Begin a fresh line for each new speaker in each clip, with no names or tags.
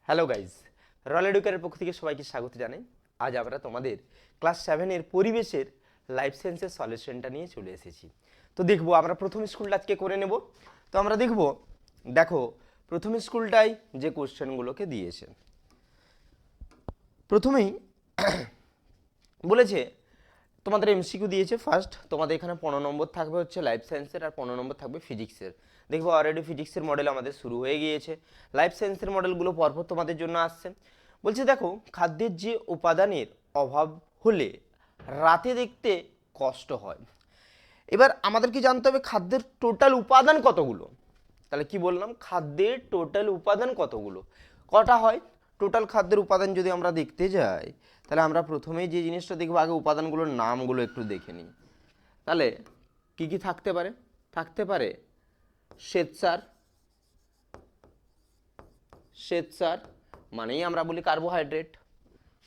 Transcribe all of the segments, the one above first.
Hello guys, royal এডুকেয়ারের পক্ষ থেকে সবাইকে স্বাগত জানাই। আজ আমরা তোমাদের ক্লাস 7-এর পরিবেশের লাইফ সায়েন্সের সলিউশনটা নিয়ে চলে এসেছি। তো দেখবো আমরা প্রথম স্কুলটা আজকে করে নেব। তো আমরা দেখো প্রথম স্কুলটাই যে কোশ্চেনগুলোকে দিয়েছে। প্রথমেই বলেছে তোমাদের এমসিকিউ দিয়েছে। ফার্স্ট তোমাদের এখানে 15 নম্বর থাকবে হচ্ছে লাইফ সায়েন্সের, আর 15 নম্বর থাকবে ফিজিক্সের। দেখবো অলরেডি ফিজিক্সের মডেল আমাদের শুরু হয়ে গিয়েছে, লাইফ সায়েন্সের মডেলগুলো পরপর তোমাদের জন্য আসছে। বলছে দেখো, খাদ্যের যে উপাদানের অভাব হলে রাতে দেখতে কষ্ট হয়। এবার আমাদেরকে জানতে হবে খাদ্যের টোটাল উপাদান কতগুলো। তাহলে কি বললাম, খাদ্যের টোটাল উপাদান কতগুলো, কটা হয়। টোটাল খাদ্যের উপাদান যদি আমরা দেখতে যাই, তাহলে আমরা প্রথমেই যে জিনিসটা দেখবো, আগে উপাদানগুলোর নামগুলো একটু দেখে নিই। তাহলে কি কি থাকতে পারে? থাকতে পারে শ্বেতসার, শ্বেতসার মানেই আমরা বলি কার্বোহাইড্রেট।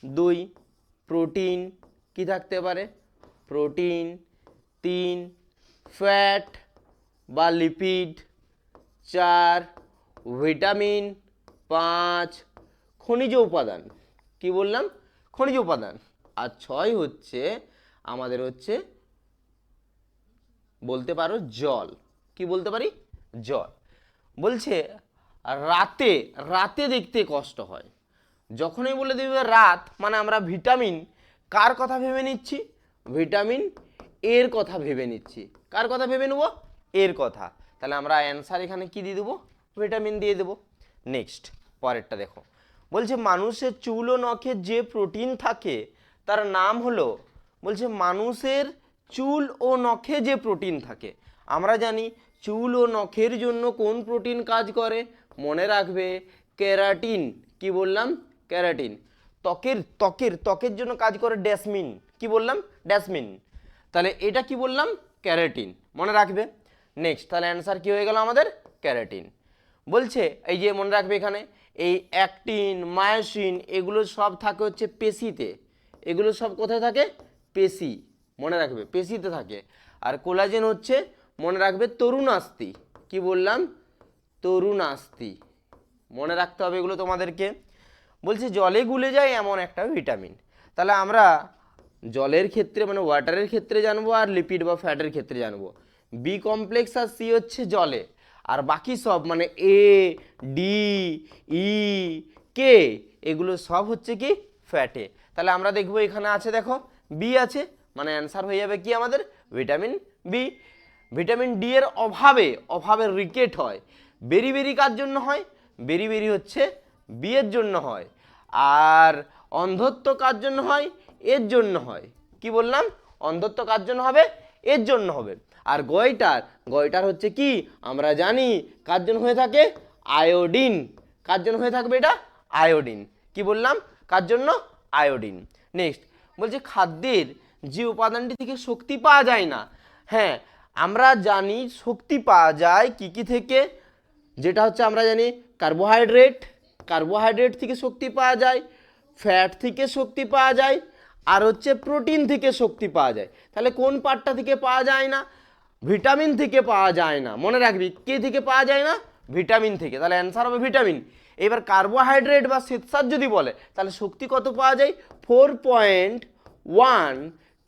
2 প্রোটিন, কি থাকতে পারে? প্রোটিন। 3 ফ্যাট বা লিপিড। 4 ভিটামিন। 5 খনিজ উপাদান, কি বললাম? খনিজ উপাদান। আর 6 হচ্ছে আমাদের বলতে পারো জল। কি বলতে পারি? জল। বলছে রাতে রাতে দেখতে কষ্ট হয়। যখনই বলে দেবে রাত, মানে আমরা ভিটামিন কার কথা ভেবে নিচ্ছি? ভিটামিন এর কথা ভেবে নিচ্ছি। কার কথা ভেবে নেব? এর কথা। তাহলে আমরা অ্যান্সার এখানে কি দিয়ে দেবো? ভিটামিন দিয়ে দেবো। নেক্সট পরেরটা দেখো, বলছে মানুষের চুল ও নখে যে প্রোটিন থাকে তার নাম হলো, বলছে মানুষের চুল ও নখে যে প্রোটিন থাকে, আমরা জানি চুল ও নখের জন্য কোন প্রোটিন কাজ করে? মনে রাখবে, ক্যারাটিন। কি বললাম? ক্যারাটিন। ত্বকের ত্বকের ত্বকের জন্য কাজ করে ড্যাসমিন। কি বললাম? ড্যাসমিন। তাহলে এটা কি বললাম? ক্যারাটিন। মনে রাখবে। নেক্সট, তাহলে অ্যান্সার কি হয়ে গেল আমাদের? ক্যারাটিন। বলছে এই যে মনে রাখবে, এখানে এই অ্যাক্টিন, মায়োসিন এগুলো সব থাকে হচ্ছে পেশিতে। এগুলো সব কোথায় থাকে? পেশি। মনে রাখবে, পেশিতে থাকে। আর কোলাজেন হচ্ছে, মনে রাখবে, তরুণাস্থি। কি বললাম? তরুণাস্থি। মনে রাখতে হবে এগুলো তোমাদেরকে। বলছে জলে গুলে যায় এমন একটা ভিটামিন। তাহলে আমরা জলের ক্ষেত্রে মানে ওয়াটারের ক্ষেত্রে জানবো, আর লিপিড বা ফ্যাটের ক্ষেত্রে জানবো। বি কমপ্লেক্স আর সি হচ্ছে জলে, আর বাকি সব মানে এ, ডি, ই, কে এগুলো সব হচ্ছে কি? ফ্যাটে। তাহলে আমরা দেখবো এখানে আছে, দেখো বি আছে, মানে অ্যান্সার হয়ে যাবে কি আমাদের? Vitamin B. ভিটামিন ডি এর অভাবে রিকেট হয়। বেরি কার জন্য হয়? বেরি হচ্ছে বি এর জন্য হয়। আর অন্ধত্ব কার জন্য হয়? এর জন্য হয়। কি বললাম? অন্ধত্ব কার জন্য হবে? এর জন্য হবে। আর গয়টার হচ্ছে কি? আমরা জানি কার জন্য হয়ে থাকে? আয়োডিন। কার জন্য হয়ে থাকবে এটা? আয়োডিন। কি বললাম? কার জন্য? আয়োডিন। নেক্সট বলছে খাদ্যের যে উপাদানটি থেকে শক্তি পাওয়া যায় না। হ্যাঁ, আমরা জানি শক্তি পাওয়া যায় কি কি থেকে? যেটা হচ্ছে আমরা জানি কার্বোহাইড্রেট, কার্বোহাইড্রেট থেকে শক্তি পাওয়া যায়, ফ্যাট থেকে শক্তি পাওয়া যায়, আর হচ্ছে প্রোটিন থেকে শক্তি পাওয়া যায়। তাহলে কোন পার্টটা থেকে পাওয়া যায় না? ভিটামিন থেকে পাওয়া যায় না। মনে রাখবি, কে থেকে পাওয়া যায় না? ভিটামিন থেকে। তাহলে অ্যান্সার হবে ভিটামিন। এবার কার্বোহাইড্রেট বা শ্বেতসার যদি বলে, তাহলে শক্তি কত পাওয়া যায়? 4.1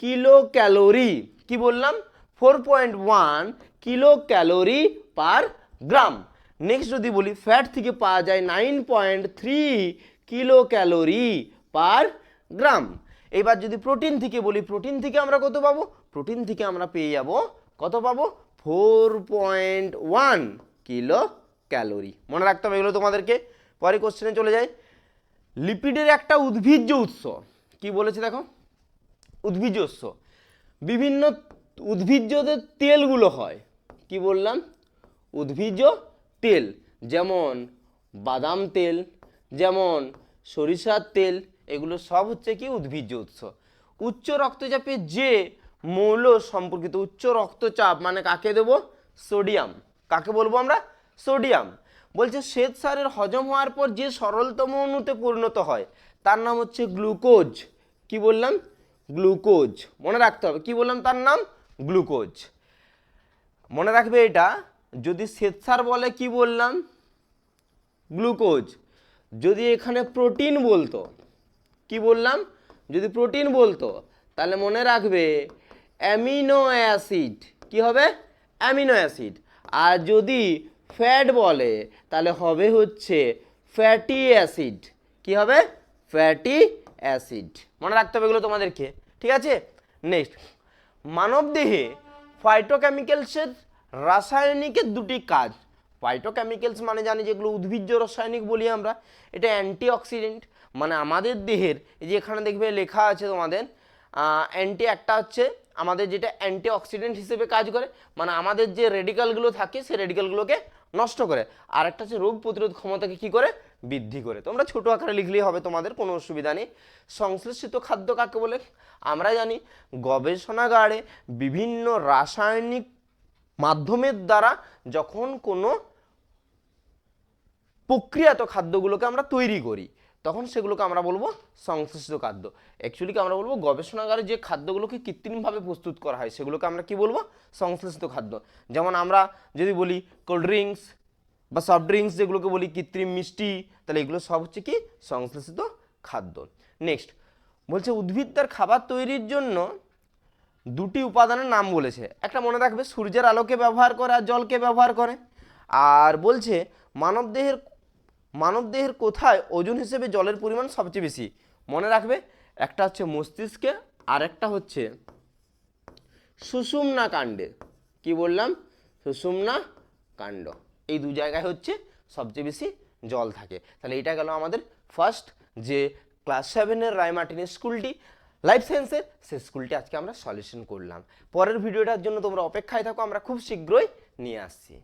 কিলো ক্যালোরি। কি বললাম? 4.1 কিলো ক্যালোরি পার গ্রাম। নেক্সট যদি বলি ফ্যাট থেকে পাওয়া যায় 9.3 কিলো ক্যালোরি পার গ্রাম। এবার যদি প্রোটিন থেকে বলি, প্রোটিন থেকে আমরা কত পাবো? প্রোটিন থেকে আমরা পেয়ে যাব, কত পাবো? 4.1 কিলো ক্যালোরি। মনে রাখতে হবে এগুলো তোমাদেরকে। পরে কোশ্চেনে চলে যায়। লিপিডের একটা উদ্ভিজ্জ উৎস। কি বলেছে দেখো? উদ্ভিজ্জ উৎস। বিভিন্ন উদ্ভিজ্জদের তেলগুলো হয়। কি বললাম? উদ্ভিজ্জ তেল। যেমন বাদাম তেল, যেমন সরিষার তেল, এগুলো সব হচ্ছে কি? উদ্ভিজ্জ উৎস। উচ্চ রক্তচাপে যে মৌল সম্পর্কিত, উচ্চ রক্তচাপ মানে কাকে দেব? সোডিয়াম। কাকে বলবো আমরা? সোডিয়াম। বলছে শ্বেতসারের হজম হওয়ার পর যে সরলতম অণুতে পরিণত হয় তার নাম হচ্ছে গ্লুকোজ। কি বললাম? গ্লুকোজ। মনে রাখতে হবে, কি বললাম? তার নাম গ্লুকোজ। মনে রাখবে এটা, যদি শ্বেতসার বলে কি বললাম? গ্লুকোজ। যদি এখানে প্রোটিন বলতো, কি বললাম, যদি প্রোটিন বলতো তাহলে মনে রাখবে অ্যামিনো অ্যাসিড, কি হবে, অ্যামিনো অ্যাসিড। আর যদি ফ্যাট বলে তাহলে হবে হচ্ছে ফ্যাটি অ্যাসিড, কি হবে, ফ্যাটি অ্যাসিড। মনে রাখতে হবে এগুলো তোমাদেরকে, ঠিক আছে। নেক্সট, মানবদেহে ফাইটোকেমিক্যালসের রাসায়নিকের দুটি কাজ। ফাইটোকেমিক্যালস মানে জানি যেগুলো উদ্ভিজ্জ রাসায়নিক বলি আমরা, এটা অ্যান্টিঅক্সিডেন্ট, মানে আমাদের দেহের, এই যে এখানে দেখবে লেখা আছে তোমাদের একটা হচ্ছে আমাদের যেটা অ্যান্টিঅক্সিডেন্ট হিসেবে কাজ করে, মানে আমাদের যে রেডিক্যালগুলো থাকে সেই রেডিক্যালগুলোকে নষ্ট করে। আর একটা হচ্ছে রোগ প্রতিরোধ ক্ষমতাকে কি করে, বৃদ্ধি করে। তোমরা ছোট আকারে লিখলেই হবে, তোমাদের কোনো অসুবিধা নেই। সংশ্লেষিত খাদ্য কাকে বলে, আমরা জানি গবেষণাগারে বিভিন্ন রাসায়নিক মাধ্যমের দ্বারা যখন কোনো প্রক্রিয়াত খাদ্যগুলোকে আমরা তৈরি করি তখন সেগুলোকে আমরা বলবো সংশ্লেষিত খাদ্য। অ্যাকচুয়ালি কি আমরা বলবো গবেষণাগারে যে খাদ্যগুলোকে কৃত্রিমভাবে প্রস্তুত করা হয় সেগুলোকে আমরা কি বলবো, সংশ্লেষিত খাদ্য। যেমন আমরা যদি বলি কোল্ড ড্রিঙ্কস বা সফট ড্রিঙ্কস যেগুলোকে বলি কৃত্রিম মিষ্টি, তাহলে এগুলো সব হচ্ছে কি সংশ্লেষিত খাদ্য। নেক্সট বলছে উদ্ভিদ তার খাবার তৈরির জন্য দুটি উপাদানের নাম বলেছে। একটা মনে রাখবে সূর্যের আলোকে ব্যবহার করে আর জলকে ব্যবহার করে। আর বলছে মানবদেহের কোথায় ওজন হিসেবে জলের পরিমাণ সবচেয়ে বেশি। মনে রাখবে একটা হচ্ছে মস্তিষ্কে আর একটা হচ্ছে সুষুম্না কাণ্ডে। কি বললাম, সুষুম্না কাণ্ড, এই দু জায়গায় হচ্ছে সবচেয়ে বেশি জল থাকে। তাহলে এটা গেল আমাদের ফার্স্ট যে ক্লাস 7-এর রায়মার্টিনের স্কুলটি লাইফ সায়েন্সের, সেই স্কুলটি আজকে আমরা সলিউশন করলাম। পরের ভিডিওটার জন্য তোমরা অপেক্ষায় থাকো, আমরা খুব শীঘ্রই নিয়ে আসছি।